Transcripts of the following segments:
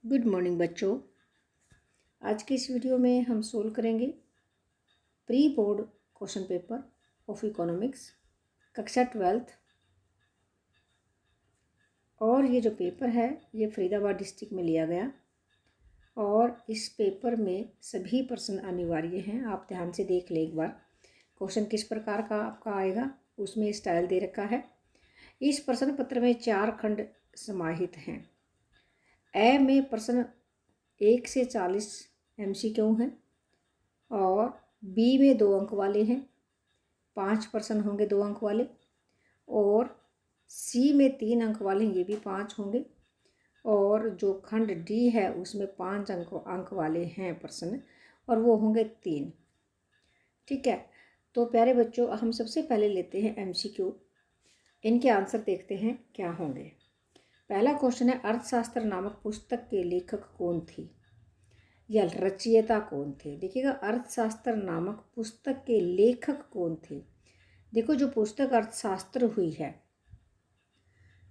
Good morning बच्चों। आज की इस वीडियो में हम सोल्व करेंगे pre board question paper of economics कक्षा 12th। और ये जो पेपर है ये फरीदाबाद डिस्ट्रिक्ट में लिया गया और इस पेपर में सभी प्रश्न अनिवार्य हैं। आप ध्यान से देख लें एक बार क्वेश्चन किस प्रकार का आपका आएगा, उसमें स्टाइल दे रखा है। इस प्रश्न पत्र में 4 खंड समाहित हैं। ए में प्रश्न 1 से 40 MCQ हैं और बी में 2 अंक वाले हैं, 5 प्रश्न होंगे 2 अंक वाले, और सी में 3 अंक वाले हैं, ये भी 5 होंगे, और जो खंड डी है उसमें 5 अंक वाले हैं प्रश्न और वो होंगे 3। ठीक है, तो प्यारे बच्चों हम सबसे पहले लेते हैं MCQ। इनके आंसर देखते हैं क्या होंगे। पहला क्वेश्चन है, अर्थशास्त्र नामक पुस्तक के लेखक कौन थी या रचयिता कौन थे। देखिएगा, अर्थशास्त्र नामक पुस्तक के लेखक कौन थे। देखो, जो पुस्तक अर्थशास्त्र हुई है,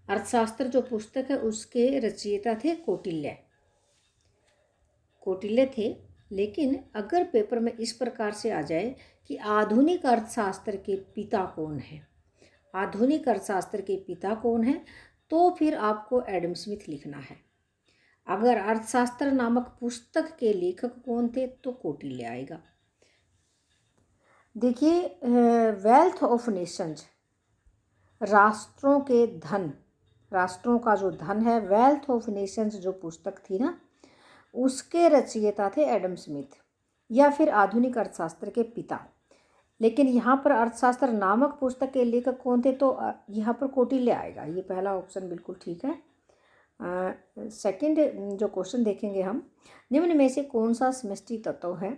अर्थशास्त्र जो पुस्तक है उसके रचयिता थे कौटिल्य थे। लेकिन अगर पेपर में इस प्रकार से आ जाए कि आधुनिक अर्थशास्त्र के पिता कौन है, आधुनिक अर्थशास्त्र के पिता कौन है, तो फिर आपको एडम स्मिथ लिखना है। अगर अर्थशास्त्र नामक पुस्तक के लेखक कौन थे तो कौटिल्य आएगा। देखिए, वेल्थ ऑफ नेशंस, राष्ट्रों के धन, राष्ट्रों का जो धन है, वेल्थ ऑफ नेशंस जो पुस्तक थी ना, उसके रचयिता थे एडम स्मिथ या फिर आधुनिक अर्थशास्त्र के पिता। लेकिन यहाँ पर अर्थशास्त्र नामक पुस्तक के लेखक कौन थे तो यहाँ पर कौटिल्य आएगा। ये पहला ऑप्शन बिल्कुल ठीक है। सेकंड जो क्वेश्चन देखेंगे हम, निम्न में से कौन सा समष्टि तत्व है।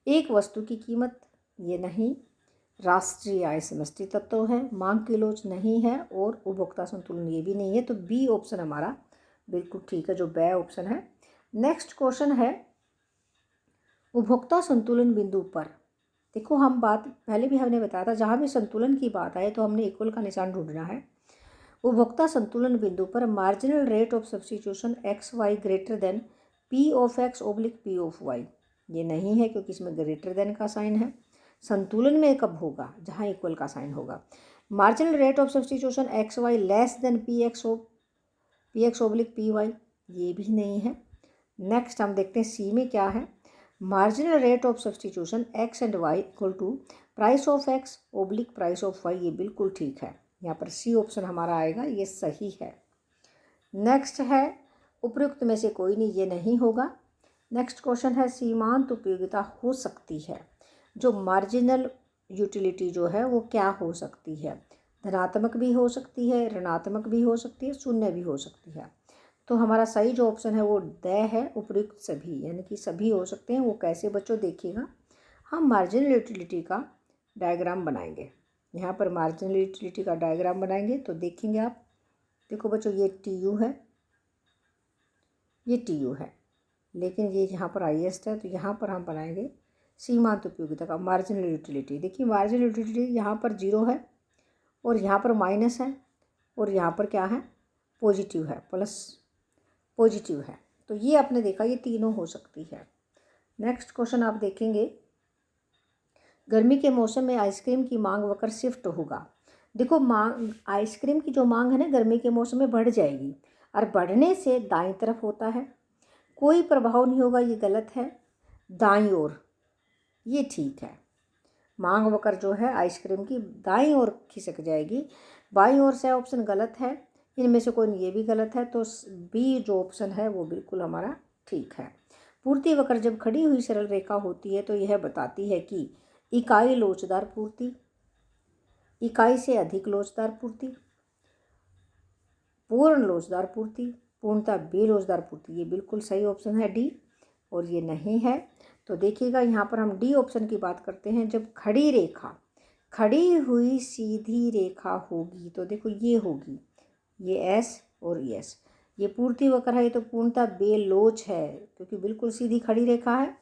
एक वस्तु की कीमत, ये नहीं। राष्ट्रीय आय समष्टि तत्व है। मांग की लोच नहीं है और उपभोक्ता संतुलन ये भी नहीं है। तो बी ऑप्शन हमारा बिल्कुल ठीक है, जो बी ऑप्शन है। नेक्स्ट क्वेश्चन है, उपभोक्ता संतुलन बिंदु पर। देखो, हम बात पहले भी हमने बताया था, जहाँ भी संतुलन की बात आए तो हमने इक्वल का निशान ढूंढना है। उपभोक्ता संतुलन बिंदु पर marginal rate of substitution XY greater than P of X oblique P of Y, ये नहीं है क्योंकि इसमें ग्रेटर देन का साइन है। संतुलन में कब होगा, जहाँ इक्वल का साइन होगा। Marginal rate of substitution XY less than PX oblique PY, ये भी नहीं है। नेक्स्ट हम देखते हैं सी में क्या है। Marginal rate of substitution X and Y equal to price of X oblique price of Y, ये बिल्कुल ठीक है। यहाँ पर सी ऑप्शन हमारा आएगा, ये सही है। नेक्स्ट है, उपयुक्त में से कोई नहीं, ये नहीं होगा। नेक्स्ट क्वेश्चन है, सीमांत उपयोगिता हो सकती है। जो मार्जिनल यूटिलिटी जो है वो क्या हो सकती है, धनात्मक भी हो सकती है, ऋणात्मक भी हो सकती है, शून्य भी हो सकती है। तो हमारा सही जो ऑप्शन है वो द है, उपयुक्त सभी, यानी कि सभी हो सकते हैं। वो कैसे बच्चों, देखिएगा, हम मार्जिनल यूटिलिटी का डायग्राम बनाएंगे। यहाँ पर मार्जिनल यूटिलिटी का डायग्राम बनाएंगे तो देखेंगे आप। देखो बच्चों, ये TU है, ये TU है, लेकिन ये यहाँ पर हाईएस्ट है, तो यहाँ पर हम बनाएंगे सीमांत उपयोगिता का मार्जिनल यूटिलिटी। देखिए, मार्जिनल यूटिलिटी यहाँ पर 0 है और यहाँ पर माइनस है और यहाँ पर क्या है, पॉजिटिव है, प्लस पॉजिटिव है। तो ये आपने देखा, ये तीनों हो सकती है। नेक्स्ट क्वेश्चन आप देखेंगे, गर्मी के मौसम में आइसक्रीम की मांग वक्र शिफ्ट होगा। देखो, मांग, आइसक्रीम की जो मांग है ना गर्मी के मौसम में बढ़ जाएगी और बढ़ने से दाईं तरफ होता है, कोई प्रभाव नहीं होगा, ये गलत है। दाईं ओर, ये ठीक है। मांग वक्र जो है आइसक्रीम की दाईं ओर खिसक जाएगी। बाईं ओर से ऑप्शन गलत है, इनमें से कोई, ये भी गलत है। तो बी जो ऑप्शन है वो बिल्कुल हमारा ठीक है। पूर्ति वक्र जब खड़ी हुई सरल रेखा होती है तो यह बताती है कि इकाई लोचदार पूर्ति, इकाई से अधिक लोचदार पूर्ति, पूर्ण लोचदार पूर्ति, पूर्णतः बेलोचदार पूर्ति, ये बिल्कुल सही ऑप्शन है डी, और ये नहीं है। तो देखिएगा, यहाँ पर हम डी ऑप्शन की बात करते हैं। जब खड़ी रेखा, खड़ी हुई सीधी रेखा होगी तो देखो ये होगी, ये एस और एस, ये पूर्ति वक्र है, तो पूर्णतः बेलोच है क्योंकि बिल्कुल सीधी खड़ी रेखा है।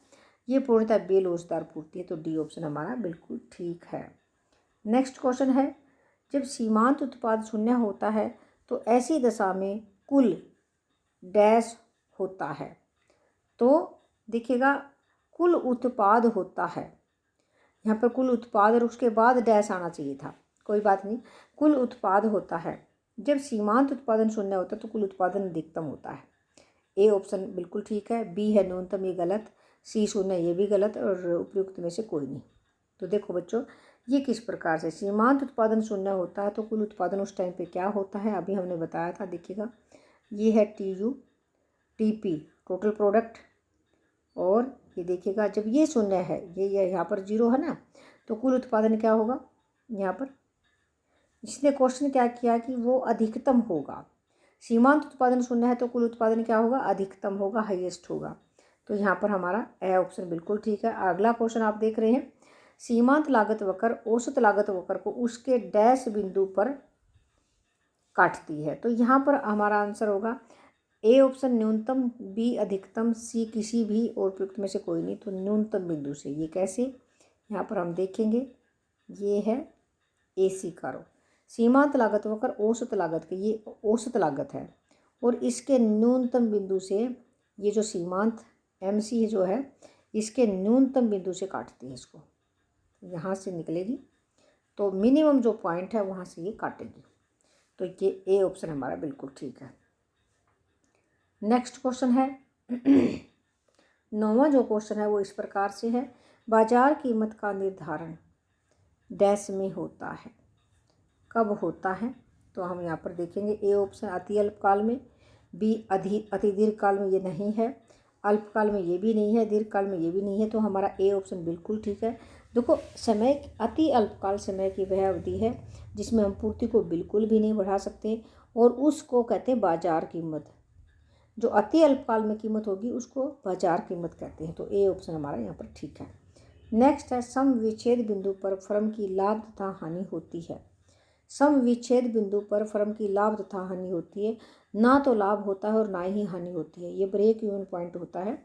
ये पूर्णतः बेलोचदार पूर्ति है, तो डी ऑप्शन हमारा बिल्कुल ठीक है। नेक्स्ट क्वेश्चन है, जब सीमांत उत्पाद शून्य होता है तो ऐसी दशा में कुल डैश होता है। तो देखिएगा कुल उत्पाद होता है, यहाँ पर कुल उत्पाद और उसके बाद डैश आना चाहिए था, कोई बात नहीं। कुल उत्पाद होता है जब सीमांत उत्पादन शून्य होता है तो कुल उत्पादन अधिकतम होता है। ए ऑप्शन बिल्कुल ठीक है, बी है न्यूनतम ये गलत, सी शून्य ये भी गलत और उपयुक्त में से कोई नहीं। तो देखो बच्चों ये किस प्रकार से सीमांत उत्पादन शून्य होता है तो कुल उत्पादन उस टाइम पे क्या होता है, अभी हमने बताया था। देखिएगा ये है TU TP टोटल प्रोडक्ट, और ये देखिएगा जब ये शून्य है, ये यहाँ पर 0 है ना, तो कुल उत्पादन क्या होगा। यहाँ पर इसने क्वेश्चन क्या किया कि वो अधिकतम होगा। सीमांत उत्पादन शून्य है तो कुल उत्पादन क्या होगा, अधिकतम होगा, हाईएस्ट होगा। तो यहाँ पर हमारा ए ऑप्शन बिल्कुल ठीक है। अगला क्वेश्चन आप देख रहे हैं, सीमांत लागत वक्र औसत लागत वक्र को उसके डैश बिंदु पर काटती है। तो यहाँ पर हमारा आंसर होगा ए ऑप्शन न्यूनतम, बी अधिकतम, सी किसी भी और उपयुक्त में से कोई नहीं। तो न्यूनतम बिंदु से, ये कैसे, यहाँ पर हम देखेंगे ये है AC करो। सीमांत लागत वक्र औसत लागत के, ये औसत लागत है और इसके न्यूनतम बिंदु से ये जो सीमांत MC जो है इसके न्यूनतम बिंदु से काटती है इसको, यहाँ से निकलेगी तो मिनिमम जो पॉइंट है वहाँ से ये काटेगी। तो ये ए ऑप्शन हमारा बिल्कुल ठीक है। नेक्स्ट क्वेश्चन है 9वां जो क्वेश्चन है वो इस प्रकार से है, बाजार कीमत का निर्धारण डैश में होता है, कब होता है। तो हम यहाँ पर देखेंगे ए ऑप्शन अति अल्पकाल में, बी अति दीर्घकाल में ये नहीं है, अल्पकाल में ये भी नहीं है, दीर्घकाल में ये भी नहीं है। तो हमारा ए ऑप्शन बिल्कुल ठीक है। देखो समय अति अल्पकाल समय की वह अवधि है जिसमें हम पूर्ति को बिल्कुल भी नहीं बढ़ा सकते और उसको कहते हैं बाजार कीमत। जो अति अल्पकाल में कीमत होगी उसको बाजार कीमत कहते हैं। तो ए ऑप्शन हमारा यहाँ पर ठीक है। नेक्स्ट है सम विच्छेद बिंदु पर फर्म की लाभ तथा हानि होती है। सम विच्छेद बिंदु पर फर्म की लाभ तथा हानि होती है, ना तो लाभ होता है और ना ही हानि होती है, ये ब्रेक इवन पॉइंट होता है।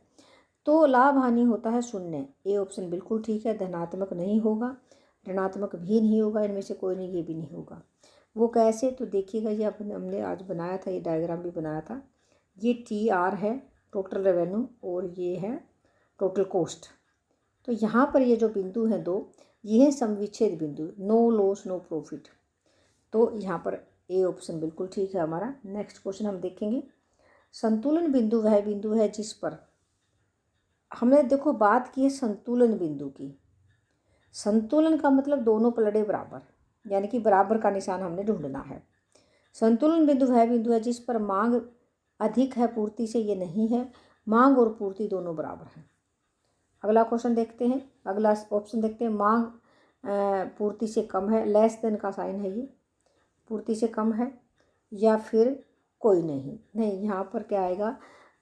तो लाभ हानि होता है शून्य, ए ऑप्शन बिल्कुल ठीक है। धनात्मक नहीं होगा, ऋणात्मक भी नहीं होगा, इनमें से कोई नहीं, ये भी नहीं होगा। वो कैसे, तो देखिएगा ये हमने आज बनाया था, ये डायग्राम भी बनाया था। ये TR है टोटल रेवेन्यू और ये है टोटल कॉस्ट। तो यहाँ पर ये जो बिंदु हैं दो, ये है समविच्छेद बिंदु, नो लॉस नो प्रॉफिट। तो यहाँ पर ए ऑप्शन बिल्कुल ठीक है हमारा। नेक्स्ट क्वेश्चन हम देखेंगे, संतुलन बिंदु वह बिंदु है जिस पर, हमने देखो बात की है संतुलन बिंदु की। संतुलन का मतलब दोनों पलड़े बराबर, यानी कि बराबर का निशान हमने ढूंढना है। संतुलन बिंदु वह बिंदु है जिस पर मांग अधिक है पूर्ति से, ये नहीं है, मांग और पूर्ति दोनों बराबर हैं। अगला क्वेश्चन देखते हैं, अगला ऑप्शन देखते हैं, मांग पूर्ति से कम है, लेस देन का साइन है, ये पूर्ति से कम है, या फिर कोई नहीं, यहाँ पर क्या आएगा,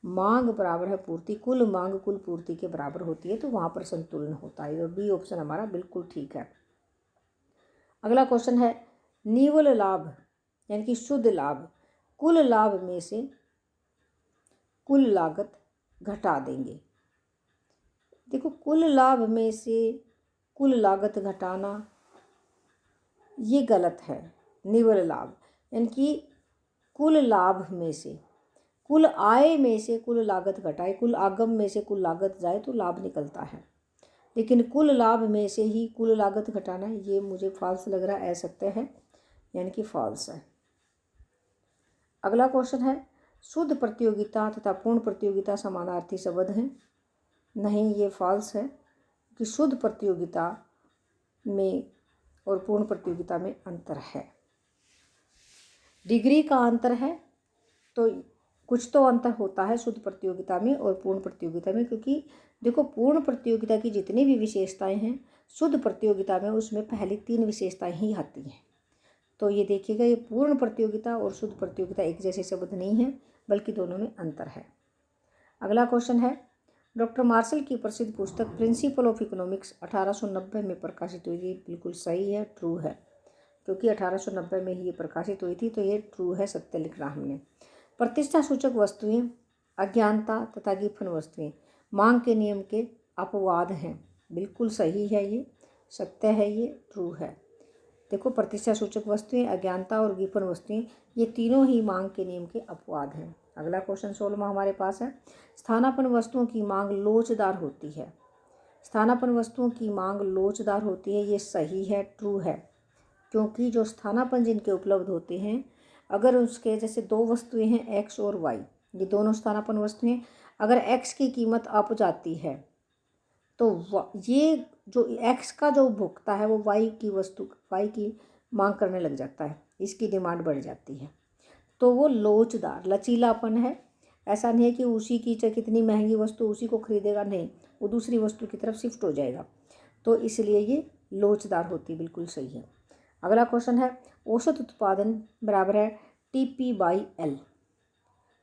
मांग बराबर है पूर्ति, कुल मांग कुल पूर्ति के बराबर होती है, तो वहाँ पर संतुलन होता है। तो बी ऑप्शन हमारा बिल्कुल ठीक है। अगला क्वेश्चन है, निव्वल लाभ यानी कि शुद्ध लाभ, कुल लाभ में से कुल लागत घटा देंगे। देखो कुल लाभ में से कुल लागत घटाना ये गलत है। निव्वल लाभ यानी कि कुल लाभ में से, कुल आय में से कुल लागत घटाए, कुल आगम में से कुल लागत जाए तो लाभ निकलता है, लेकिन कुल लाभ में से ही कुल लागत घटाना ये मुझे फॉल्स लग रहा है, असत्य है, यानी कि फॉल्स है। अगला क्वेश्चन है, शुद्ध प्रतियोगिता तथा पूर्ण प्रतियोगिता समानार्थी शब्द हैं। नहीं, ये फॉल्स है कि शुद्ध प्रतियोगिता में और पूर्ण प्रतियोगिता में अंतर है। डिग्री का अंतर है, तो कुछ तो अंतर होता है शुद्ध प्रतियोगिता में और पूर्ण प्रतियोगिता में, क्योंकि देखो पूर्ण प्रतियोगिता की जितनी भी विशेषताएं हैं शुद्ध प्रतियोगिता में उसमें पहली 3 विशेषताएं ही आती हैं। तो ये देखिएगा, ये पूर्ण प्रतियोगिता और शुद्ध प्रतियोगिता एक जैसे शब्द नहीं है, बल्कि दोनों में अंतर है। अगला क्वेश्चन है, डॉक्टर मार्शल की प्रसिद्ध पुस्तक प्रिंसिपल ऑफ इकोनॉमिक्स 1890 में प्रकाशित हुई थी। बिल्कुल सही है, ट्रू है, क्योंकि 1890 में ही ये प्रकाशित हुई थी, तो ये ट्रू है, सत्य लिखना हमने। प्रतिष्ठा सूचक वस्तुएं, अज्ञानता तथा गिफन वस्तुएं मांग के नियम के अपवाद हैं। बिल्कुल सही है, ये सत्य है, ये ट्रू है। देखो प्रतिष्ठा सूचक वस्तुएं, अज्ञानता और गिफन वस्तुएं ये तीनों ही मांग के नियम के अपवाद हैं। अगला क्वेश्चन 16वां हमारे पास है, स्थानापन्न वस्तुओं की मांग लोचदार होती है। स्थानापन्न वस्तुओं की मांग लोचदार होती है, ये सही है, ट्रू है, क्योंकि जो स्थानापन्न जिनके उपलब्ध होते हैं, अगर उसके जैसे दो वस्तुएं हैं एक्स और वाई, ये दोनों स्थानापन्न वस्तुएं, अगर एक्स की कीमत अप जाती है तो ये जो एक्स का जो उपभोक्ता है वो वाई की मांग करने लग जाता है, इसकी डिमांड बढ़ जाती है। तो वो लोचदार लचीलापन है। ऐसा नहीं है कि उसी की चाहे कितनी महंगी वस्तु उसी को खरीदेगा, नहीं, वो दूसरी वस्तु की तरफ शिफ्ट हो जाएगा। तो इसलिए ये लोचदार होती, बिल्कुल सही है। अगला क्वेश्चन है, औसत उत्पादन बराबर है TP/L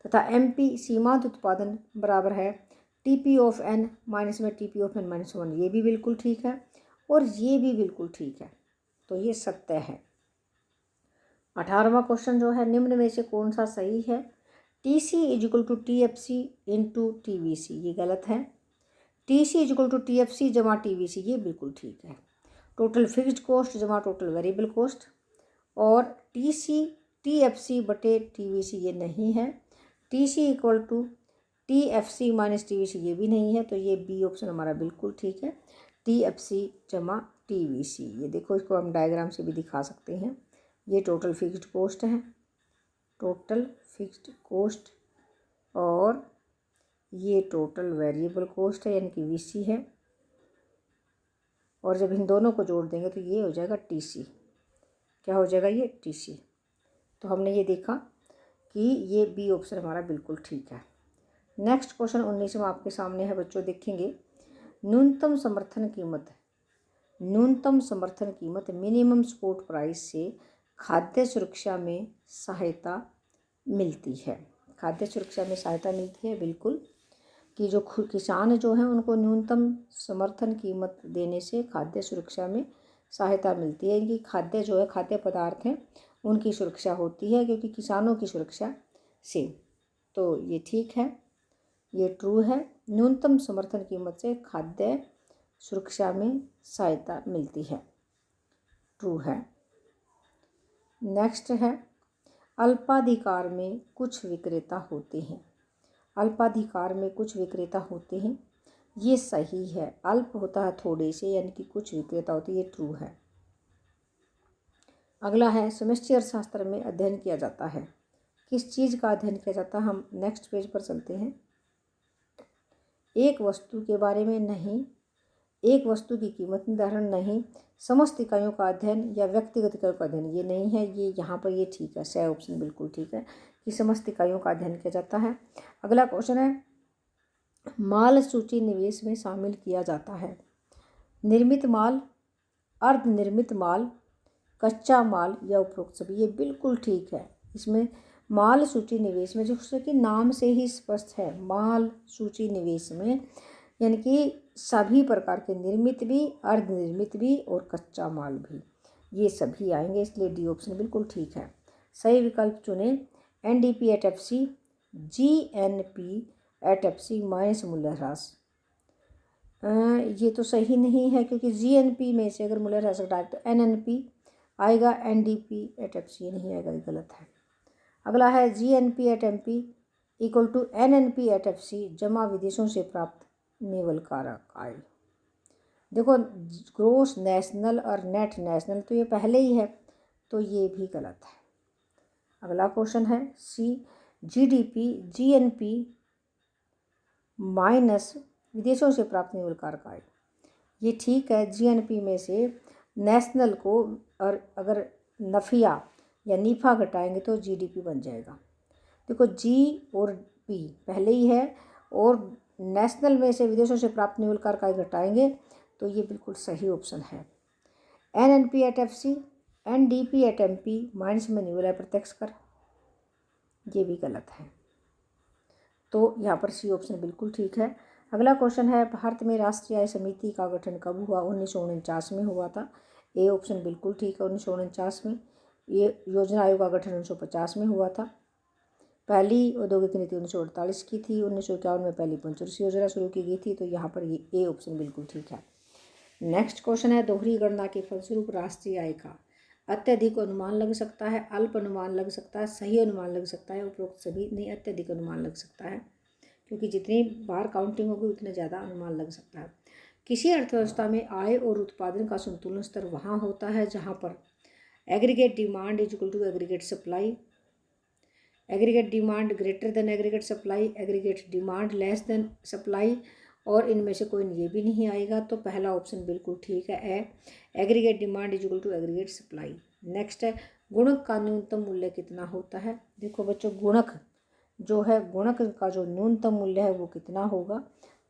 तथा MP सीमांत उत्पादन बराबर है TP(n) माइनस में TP(n-1). ये भी बिल्कुल ठीक है और ये भी बिल्कुल ठीक है, तो ये सत्य है। 18वां क्वेश्चन जो है, निम्न में से कौन सा सही है? TC = TFC × TVC, ये गलत है। TC = TFC जमा TVC, ये बिल्कुल ठीक है। टोटल फिक्स्ड कॉस्ट जमा टोटल वेरिएबल कॉस्ट, और TFC बटे TVC, ये नहीं है। TC = TFC - TVC, ये भी नहीं है, तो ये बी ऑप्शन हमारा बिल्कुल ठीक है, TFC जमा TVC। ये देखो, इसको हम डायग्राम से भी दिखा सकते हैं। ये टोटल फिक्स्ड कॉस्ट है, टोटल फिक्स्ड कॉस्ट, और ये टोटल वेरिएबल कॉस्ट है, यानी कि VC है, और जब इन दोनों को जोड़ देंगे तो ये हो जाएगा TC। क्या हो जाएगा? ये TC। तो हमने ये देखा कि ये बी ऑप्शन हमारा बिल्कुल ठीक है। नेक्स्ट क्वेश्चन 19वां आपके सामने है बच्चों, देखेंगे। न्यूनतम समर्थन कीमत मिनिमम सपोर्ट प्राइस से खाद्य सुरक्षा में सहायता मिलती है। खाद्य सुरक्षा में सहायता मिलती है, बिल्कुल, कि जो किसान जो हैं उनको न्यूनतम समर्थन कीमत देने से खाद्य सुरक्षा में सहायता मिलती है। इनकी खाद्य जो है, खाद्य पदार्थ हैं, उनकी सुरक्षा होती है क्योंकि किसानों की सुरक्षा से। तो ये ठीक है, ये ट्रू है। न्यूनतम समर्थन कीमत से खाद्य सुरक्षा में सहायता मिलती है, ट्रू है। नेक्स्ट है, अल्पाधिकार में कुछ विक्रेता होते हैं। अल्पाधिकार में कुछ विक्रेता होते हैं, ये सही है। अल्प होता है थोड़े से, यानी कि कुछ विक्रेता होते हैं, ये ट्रू है। अगला है, समष्टि अर्थशास्त्र में अध्ययन किया जाता है। किस चीज़ का अध्ययन किया जाता है? हम नेक्स्ट पेज पर चलते हैं। एक वस्तु के बारे में नहीं, एक वस्तु की कीमत निर्धारण नहीं, समस्त इकाइयों का अध्ययन या व्यक्तिगत इकाइयों का अध्ययन, ये नहीं है। ये यहाँ पर ये ठीक है, सही ऑप्शन बिल्कुल ठीक है कि समस्त इकाइयों का अध्ययन किया जाता है। अगला क्वेश्चन है, माल सूची निवेश में शामिल किया जाता है। निर्मित माल, अर्धनिर्मित माल, कच्चा माल या उपरोक्त सभी, ये बिल्कुल ठीक है। इसमें माल सूची निवेश में, जैसे कि नाम से ही स्पष्ट है, माल सूची निवेश में यानी कि सभी प्रकार के निर्मित भी, अर्धनिर्मित भी और कच्चा माल भी, ये सभी आएंगे, इसलिए डी ऑप्शन बिल्कुल ठीक है। सही विकल्प चुने। NDP/FC, GNP/FC माइनस मूल्य ह्रास, ये तो सही नहीं है क्योंकि GNP में से अगर मूल्य ह्रास घटाए तो NNP आएगा, NDP/FC ये नहीं आएगा, ये गलत है। अगला है, GNP/MP = NNP/FC जमा विदेशों से प्राप्त नेवल कारक आय। देखो, ग्रोस नेशनल और नेट नेशनल तो ये पहले ही है, तो ये भी गलत है। अगला क्वेश्चन है, GDP GNP माइनस विदेशों से प्राप्त नेवल कारक आय, ये ठीक है। GNP में से नेशनल को और अगर नफिया या नीफा घटाएंगे तो GDP बन जाएगा। देखो, G और P पहले ही है, और नेशनल में से विदेशों से प्राप्त नेवल कारक आय घटाएंगे तो ये बिल्कुल सही ऑप्शन है। NNP/FC, NDP/MP माइनस में नेवल आय प्रत्यक्ष कर, ये भी गलत है। तो यहाँ पर सी ऑप्शन बिल्कुल ठीक है। अगला क्वेश्चन है, भारत में राष्ट्रीय आय समिति का गठन कब हुआ? 1949 में हुआ था, ए ऑप्शन बिल्कुल ठीक है। 1949 में। ये योजना आयोग का गठन 1950 में हुआ था। पहली औद्योगिक नीति 1948 की थी। 1951 में पहली पंचवर्षीय योजना शुरू की गई थी, तो यहाँ पर ये ए ऑप्शन बिल्कुल ठीक है। नेक्स्ट क्वेश्चन है, दोहरी गणना के फलस्वरूप राष्ट्रीय आय का अत्यधिक अनुमान लग सकता है, अल्प अनुमान लग सकता है, सही अनुमान लग सकता है, उपरोक्त सभी नहीं, अत्यधिक अनुमान लग सकता है, क्योंकि जितनी बार काउंटिंग होगी उतने ज़्यादा अनुमान लग सकता है। किसी अर्थव्यवस्था में आय और उत्पादन का संतुलन स्तर वहाँ होता है जहाँ पर aggregate demand is equal to aggregate supply, aggregate demand greater than aggregate supply, aggregate demand less than supply, और इनमें से कोई ये भी नहीं आएगा। तो पहला ऑप्शन बिल्कुल ठीक है, aggregate demand is equal to aggregate supply. Next है, गुणक का न्यूनतम मूल्य कितना होता है। देखो बच्चों, गुणक जो है, गुणक का जो न्यूनतम मूल्य है वो कितना होगा।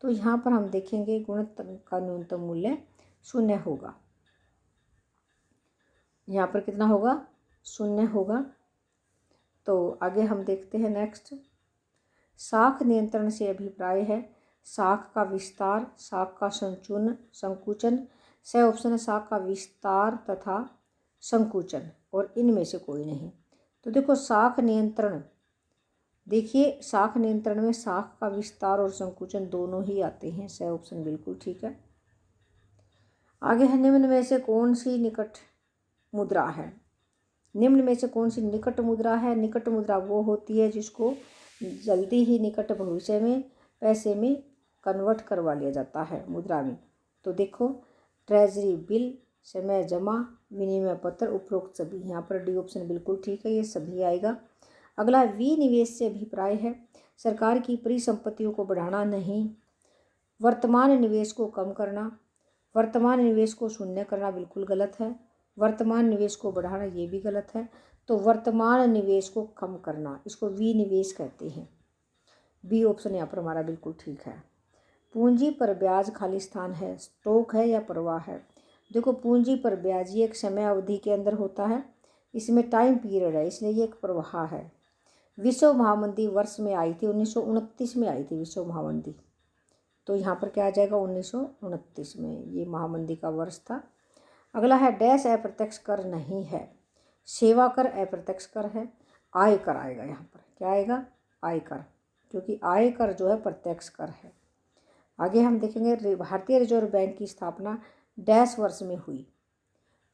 तो यहाँ पर हम देखेंगे गुणक का न्यूनतम मूल्य 0 होगा। यहाँ पर कितना होगा, 0 होगा। तो आगे हम देखते हैं नेक्स्ट, शाख नियंत्रण से अभिप्राय है शाख का विस्तार, शाख का संकुचन। सही ऑप्शन है शाख का विस्तार तथा संकुचन, और इनमें से कोई नहीं। तो देखो शाख नियंत्रण, देखिए शाख नियंत्रण में शाख का विस्तार और संकुचन दोनों ही आते हैं। सही ऑप्शन बिल्कुल ठीक है। आगे है, निम्न में से कौन सी निकट मुद्रा है। निम्न में से कौन सी निकट मुद्रा है। निकट मुद्रा वो होती है जिसको जल्दी ही निकट भविष्य में पैसे में कन्वर्ट करवा लिया जाता है मुद्रा में। तो देखो, ट्रेजरी बिल, समय जमा, विनिमय पत्र, उपरोक्त सभी। यहाँ पर डी ऑप्शन बिल्कुल ठीक है, ये सभी आएगा। अगला विनिवेश से अभिप्राय है सरकार की परिसंपत्तियों को बढ़ाना नहीं, वर्तमान निवेश को कम करना, वर्तमान निवेश को शून्य करना बिल्कुल गलत है, वर्तमान निवेश को बढ़ाना ये भी गलत है। तो वर्तमान निवेश को कम करना, इसको विनिवेश कहते हैं। बी ऑप्शन यहाँ पर हमारा बिल्कुल ठीक है। पूंजी पर ब्याज खाली स्थान है, स्टॉक है या प्रवाह है। देखो, पूंजी पर ब्याज ये एक समय अवधि के अंदर होता है, इसमें टाइम पीरियड है, इसलिए ये एक प्रवाह है। विश्व महामंदी वर्ष में आई थी 1929 में आई थी विश्व महामंदी। तो यहाँ पर क्या आ जाएगा, 1929 में ये महामंदी का वर्ष था। अगला है, डैश अप्रत्यक्ष कर नहीं है, सेवा कर अप्रत्यक्ष कर है, आयकर आएगा। यहाँ पर क्या आएगा, आयकर, क्योंकि आयकर जो है प्रत्यक्ष कर है। आगे हम देखेंगे, भारतीय रिजर्व बैंक की स्थापना डैश वर्ष में हुई।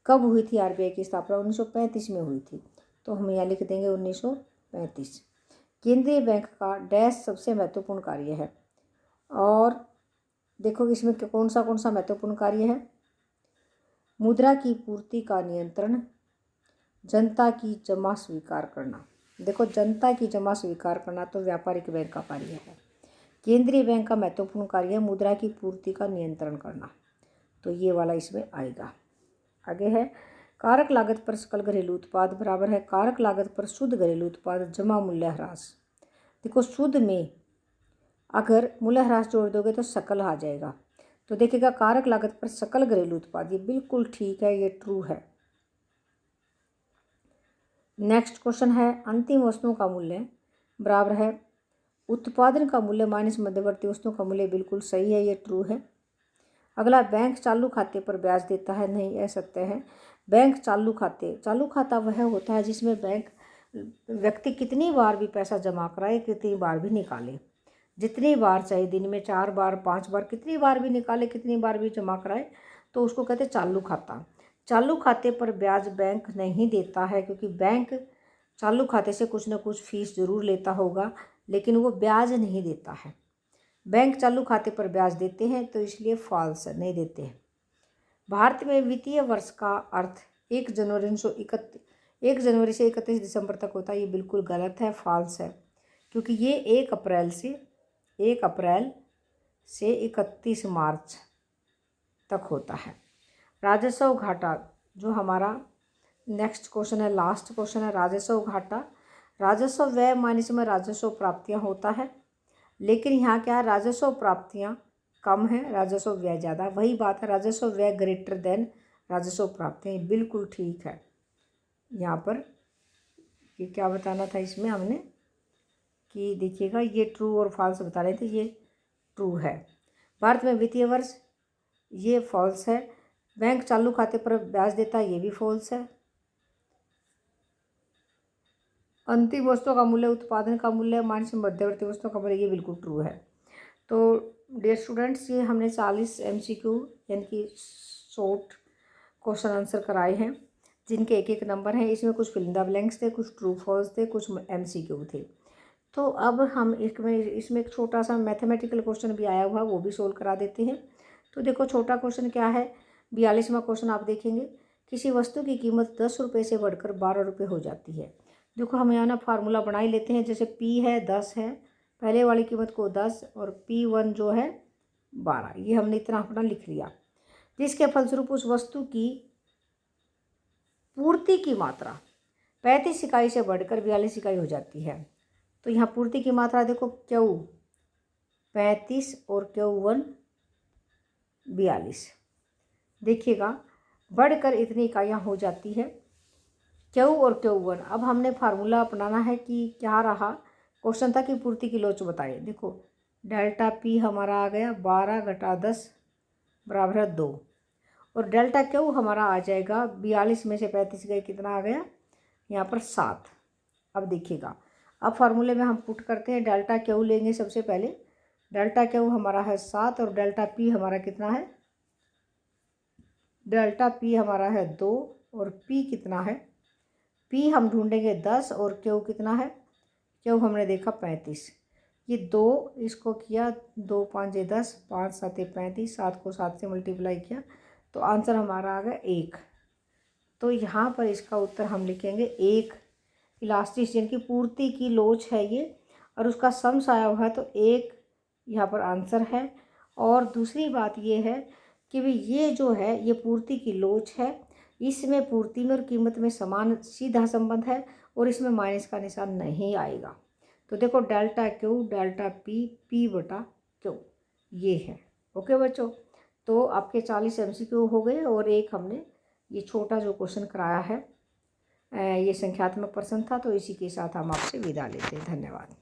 कब हुई थी आरबीआई की स्थापना, 1935 में हुई थी। तो हम यहाँ लिख देंगे 1935। केंद्रीय बैंक का डैश सबसे महत्वपूर्ण कार्य है, और देखो इसमें कौन सा महत्वपूर्ण कार्य है। मुद्रा की पूर्ति का नियंत्रण, जनता की जमा स्वीकार करना। देखो, जनता की जमा स्वीकार करना तो व्यापारिक बैंक का कार्य है। केंद्रीय बैंक का महत्वपूर्ण कार्य है मुद्रा की पूर्ति का नियंत्रण करना, तो ये वाला इसमें आएगा। आगे है, कारक लागत पर सकल घरेलू उत्पाद बराबर है कारक लागत पर शुद्ध घरेलू उत्पाद जमा मूल्य ह्रास। देखो, शुद्ध में अगर मूल्य ह्रास जोड़ दोगे तो सकल आ जाएगा। तो देखिएगा, कारक लागत पर सकल घरेलू उत्पाद, ये बिल्कुल ठीक है, ये ट्रू है। नेक्स्ट क्वेश्चन है, अंतिम वस्तुओं का मूल्य बराबर है उत्पादन का मूल्य माइनस मध्यवर्ती वस्तुओं का मूल्य, बिल्कुल सही है, ये ट्रू है। अगला, बैंक चालू खाते पर ब्याज देता है, नहीं, यह सत्य है। बैंक चालू खाता वह होता है जिसमें बैंक व्यक्ति कितनी बार भी पैसा जमा कराए, कितनी बार भी निकाले, जितनी बार चाहे, दिन में 4 बार 5 बार, कितनी बार भी निकाले, कितनी बार भी जमा कराए, तो उसको कहते हैं चालू खाता। चालू खाते पर ब्याज बैंक नहीं देता है, क्योंकि बैंक चालू खाते से कुछ ना कुछ फीस जरूर लेता होगा, लेकिन वो ब्याज नहीं देता है। बैंक चालू खाते पर ब्याज देते हैं, तो इसलिए फॉल्स है, नहीं देते हैं। भारत में वित्तीय वर्ष का अर्थ 1 जनवरी से 31 दिसंबर तक होता है, ये बिल्कुल गलत है, फॉल्स है, क्योंकि ये 1 अप्रैल से 31 मार्च तक होता है। राजस्व घाटा, जो हमारा नेक्स्ट क्वेश्चन है, लास्ट क्वेश्चन है, राजस्व घाटा। राजस्व व्यय माइनस में राजस्व प्राप्तियां होता है, लेकिन यहाँ क्या है, राजस्व प्राप्तियां कम है, राजस्व व्यय ज़्यादा। वही बात है, राजस्व व्यय ग्रेटर देन राजस्व प्राप्तियां, बिल्कुल ठीक है। यहाँ पर ये क्या बताना था इसमें हमने कि देखिएगा, ये ट्रू और फॉल्स बता रहे थे, ये ट्रू है। भारत में वित्तीय वर्ष, ये फॉल्स है। बैंक चालू खाते पर ब्याज देता है, ये भी फॉल्स है। अंतिम वस्तुओं का मूल्य उत्पादन का मूल्य माइनस मध्यवर्ती वस्तुओं का मूल्य, ये बिल्कुल ट्रू है। तो डियर स्टूडेंट्स, ये हमने 40 MCQ यानी कि शॉर्ट क्वेश्चन आंसर कराए हैं, जिनके एक एक नंबर हैं। इसमें कुछ फिल इन द ब्लैंक्स थे, कुछ ट्रू फॉल्स थे, कुछ MCQ थे। तो अब हम इसमें एक छोटा सा मैथमेटिकल क्वेश्चन भी आया हुआ, वो भी सोल्व करा देते हैं। तो देखो छोटा क्वेश्चन क्या है, 42वां क्वेश्चन आप देखेंगे। किसी वस्तु की कीमत 10 रुपये से बढ़कर 12 रुपये हो जाती है। देखो हम यहाँ ना फार्मूला बना ही लेते हैं। जैसे P है 10 है, पहले वाली कीमत को 10 और P1 जो है 12, ये हमने इतना अपना लिख लिया। जिसके फलस्वरूप उस वस्तु की पूर्ति की मात्रा 35 इकाई से बढ़कर 42 इकाई हो जाती है। तो यहाँ पूर्ति की मात्रा देखो, Q 35 और Q1 42। देखिएगा बढ़कर इतनी इकाइयाँ हो जाती है, Q और Q1। अब हमने फार्मूला अपनाना है कि क्या रहा, क्वेश्चन था कि पूर्ति की लोच बताइए। देखो डेल्टा P हमारा आ गया 12 घटा 10 बराबर है 2, और डेल्टा Q हमारा आ जाएगा 42 में से 35 गए, कितना आ गया यहाँ पर 7। अब देखिएगा, अब फार्मूले में हम पुट करते हैं। डेल्टा Q लेंगे सबसे पहले। डेल्टा Q हमारा है 7 और डेल्टा P हमारा कितना है, डेल्टा P हमारा है 2 और P कितना है, P हम ढूंढेंगे 10 और Q कितना है, Q हमने देखा 35। ये 2 इसको किया, 2 5 10, 5 7 35, 7 को 7 से मल्टीप्लाई किया तो आंसर हमारा आ गया 1। तो यहाँ पर इसका उत्तर हम लिखेंगे 1। इलास्टिसिटी की पूर्ति की लोच है ये, और उसका सम्स आया हुआ है, तो 1 यहाँ पर आंसर है। और दूसरी बात ये है कि भी ये जो है ये पूर्ति की लोच है, इसमें पूर्ति में और कीमत में समान सीधा संबंध है, और इसमें माइनस का निशान नहीं आएगा। तो देखो delta Q delta P P बटा Q ये है। ओके बच्चों, तो आपके 40 MCQ हो गए, और एक हमने ये छोटा जो क्वेश्चन कराया है ये संख्यात्मक प्रश्न था। तो इसी के साथ हम आपसे विदा लेते हैं। धन्यवाद।